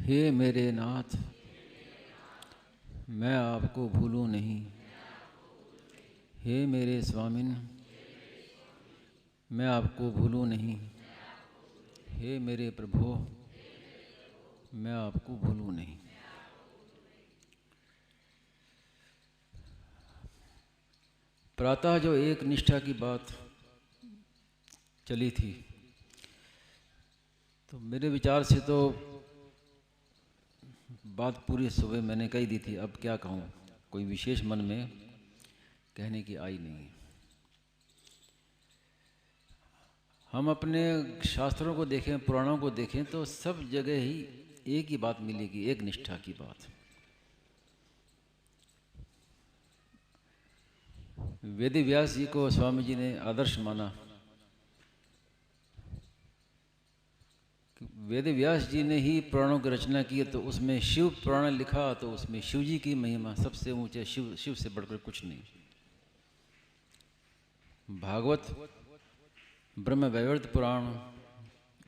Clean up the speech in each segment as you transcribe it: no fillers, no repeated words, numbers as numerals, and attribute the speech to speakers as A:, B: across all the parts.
A: हे मेरे नाथ, मैं आपको भूलूं नहीं। हे मेरे स्वामिन, मैं आपको भूलूं नहीं। हे मेरे प्रभु, मैं आपको भूलूं नहीं। प्रातः जो एक निष्ठा की बात चली थी, तो मेरे विचार से तो बात पूरी सुबह मैंने कही दी थी। अब क्या कहूँ, कोई विशेष मन में कहने की आई नहीं। हम अपने शास्त्रों को देखें, पुराणों को देखें, तो सब जगह ही एक ही बात मिलेगी, एक निष्ठा की बात। वेद व्यास जी को स्वामी जी ने आदर्श माना। वेद व्यास जी ने ही पुराणों की रचना की, तो उसमें शिव पुराण लिखा, तो उसमें शिव जी की महिमा सबसे ऊंचे, शिव से बढ़कर कुछ नहीं। भागवत, ब्रह्म वैवर्त पुराण,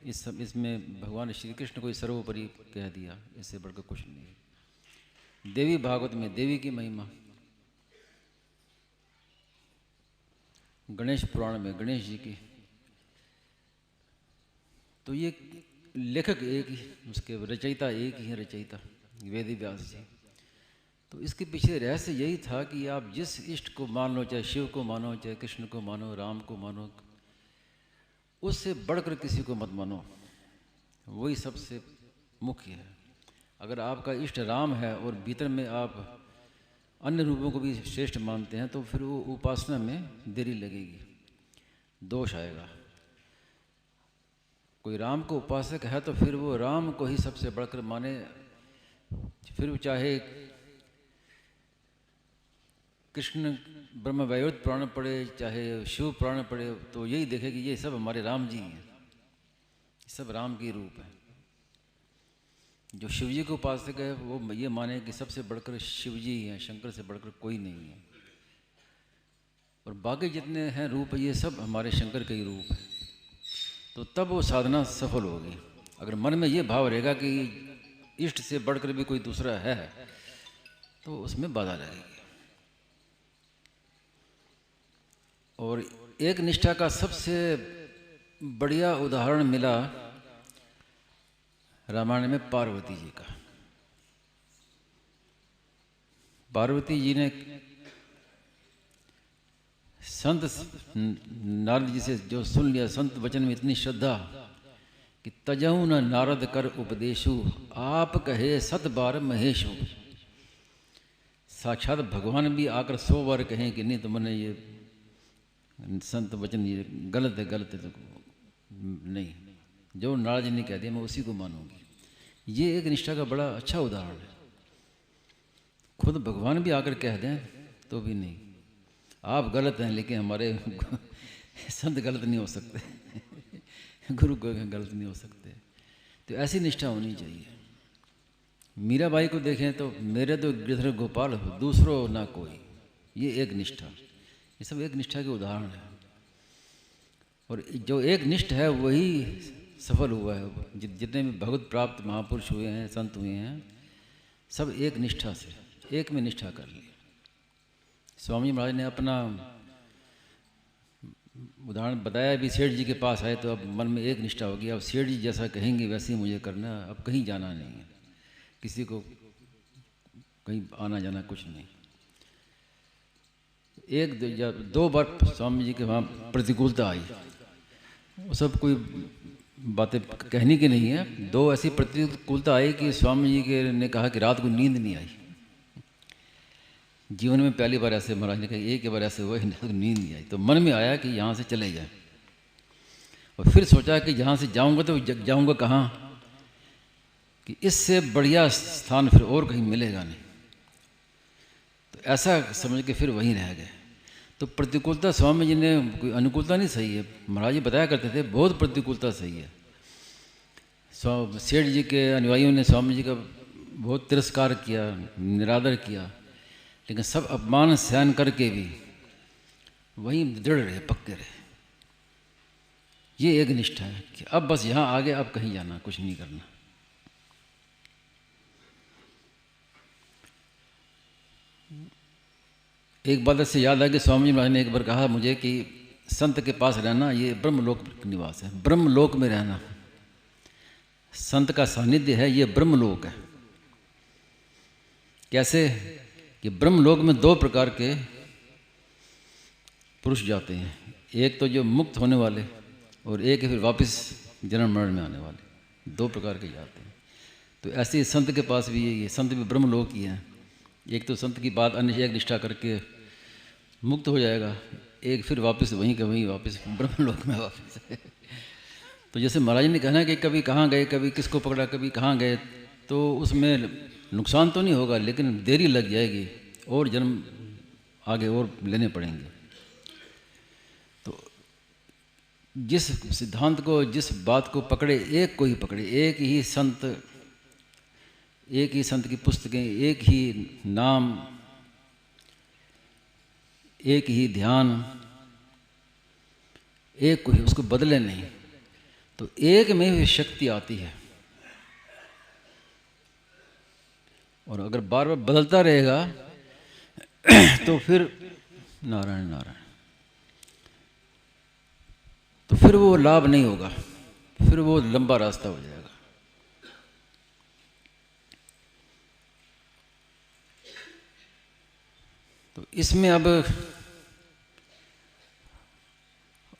A: इसमें भगवान श्री कृष्ण को सर्वोपरि कह दिया, इससे बढ़कर कुछ नहीं। देवी भागवत में देवी की महिमा, गणेश पुराण में गणेश जी की। तो ये लेखक एक ही, उसके रचयिता एक ही है, रचयिता वेद व्यास जी। तो इसके पीछे रहस्य यही था कि आप जिस इष्ट को मान लो, चाहे शिव को मानो, चाहे कृष्ण को मानो, राम को मानो, उससे बढ़कर किसी को मत मानो, वही सबसे मुख्य है। अगर आपका इष्ट राम है और भीतर में आप अन्य रूपों को भी श्रेष्ठ मानते हैं, तो फिर वो उपासना में देरी लगेगी, दोष आएगा। कोई राम को उपासक है तो फिर वो राम को ही सबसे बढ़कर माने, फिर चाहे कृष्ण ब्रह्म वैवर्त पुराण पढ़े, चाहे शिव पुराण पढ़े, तो यही देखे कि ये सब हमारे राम जी हैं, सब राम के रूप है। जो शिव जी को उपासक है वो ये माने कि सबसे बढ़कर शिव जी हैं, शंकर से बढ़कर कोई नहीं है, और बाकी जितने हैं रूप ये सब हमारे शंकर के ही रूप है। तो तब वो साधना सफल होगी। अगर मन में ये भाव रहेगा कि इष्ट से बढ़कर भी कोई दूसरा है, तो उसमें बाधा लगेगी। और एक निष्ठा का सबसे बढ़िया उदाहरण मिला रामायण में पार्वती जी का। पार्वती जी ने संत नारद जी से जो सुन लिया, संत वचन में इतनी श्रद्धा कि तजहु न नारद कर उपदेशु, आप कहे सत बार महेशु। साक्षात भगवान भी आकर 100 बार कहें कि नहीं तुमने ये संत वचन ये गलत है, गलत है, तो नहीं, जो नारद जी ने कह दिया मैं उसी को मानूंगी। ये एक निष्ठा का बड़ा अच्छा उदाहरण है। खुद भगवान भी आकर कह दें तो भी नहीं, आप गलत हैं, लेकिन हमारे संत गलत नहीं हो सकते, गुरु गलत नहीं हो सकते। तो ऐसी निष्ठा होनी चाहिए। मीराबाई को देखें तो मेरे तो गिरधर गोपाल हो, दूसरो ना कोई, ये एक निष्ठा। ये सब एक निष्ठा के उदाहरण है। और जो एक निष्ठ है वही सफल हुआ है। जितने भी भगवत प्राप्त महापुरुष हुए हैं, संत हुए हैं, सब एक निष्ठा से, एक में निष्ठा कर ली। स्वामी महाराज ने अपना उदाहरण बताया भी, सेठ जी के पास आए तो अब मन में एक निष्ठा होगी, अब सेठ जी जैसा कहेंगे वैसे ही मुझे करना, अब कहीं जाना नहीं है, किसी को कहीं आना जाना कुछ नहीं। एक दो बार स्वामी जी के वहाँ प्रतिकूलता आई, वो सब कोई बातें कहने की नहीं है। 2 ऐसी प्रतिकूलता आई कि स्वामी जी के ने कहा कि रात को नींद नहीं आई। जीवन में पहली बार ऐसे महाराज ने कहा, एक बार ऐसे हुआ नींद नहीं आई, तो मन में आया कि यहाँ से चले जाए। और फिर सोचा कि यहाँ से जाऊँगा तो जाऊँगा कहाँ, कि इससे बढ़िया स्थान फिर और कहीं मिलेगा नहीं। तो ऐसा समझ के फिर वहीं रह गए। तो प्रतिकूलता स्वामी जी ने, कोई अनुकूलता नहीं सही है, महाराज जी बताया करते थे बहुत प्रतिकूलता सही है। सेठ जी के अनुयायियों ने स्वामी जी का बहुत तिरस्कार किया, निरादर किया, लेकिन सब अपमान सहन करके भी वहीं दृढ़ रहे, पक्के रहे। ये एक निष्ठा है कि अब बस यहाँ आगे, अब कहीं जाना कुछ नहीं करना। एक बात ऐसे याद आ कि स्वामी जी महाराज ने एक बार कहा मुझे कि संत के पास रहना ये ब्रह्मलोक निवास है, ब्रह्मलोक में रहना। संत का सानिध्य है, ये ब्रह्मलोक है। कैसे कि ब्रह्मलोक में दो प्रकार के पुरुष जाते हैं, एक तो जो मुक्त होने वाले और एक फिर वापस जन्म मरण में आने वाले, दो प्रकार के जाते हैं। तो ऐसे संत के पास भी ये संत भी ब्रह्मलोक ही हैं। एक तो संत की बात अन्य एक निष्ठा करके मुक्त हो जाएगा, एक फिर वापस वहीं का वहीं वापस ब्रह्मलोक में वापस है। तो जैसे महाराज ने कहना कि कभी कहाँ गए, कभी किसको पकड़ा, कभी कहाँ गए, तो उसमें नुकसान तो नहीं होगा लेकिन देरी लग जाएगी और जन्म आगे और लेने पड़ेंगे। तो जिस सिद्धांत को, जिस बात को पकड़े, एक को ही पकड़े, एक ही संत की पुस्तकें, एक ही नाम, एक ही ध्यान, एक को ही, उसको बदले नहीं, तो एक में भी शक्ति आती है। और अगर बार बार बदलता रहेगा तो फिर नारायण नारायण, तो फिर वो लाभ नहीं होगा, फिर वो लंबा रास्ता हो जाएगा। तो इसमें अब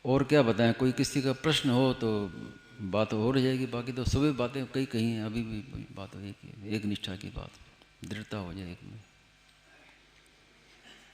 A: और क्या बताएं, कोई किसी का प्रश्न हो तो बात हो रह जाएगी, बाकी तो सभी बातें कई कहीं हैं, अभी भी बात हो एक निष्ठा की बात, दृढ़ता हो जाए एक में।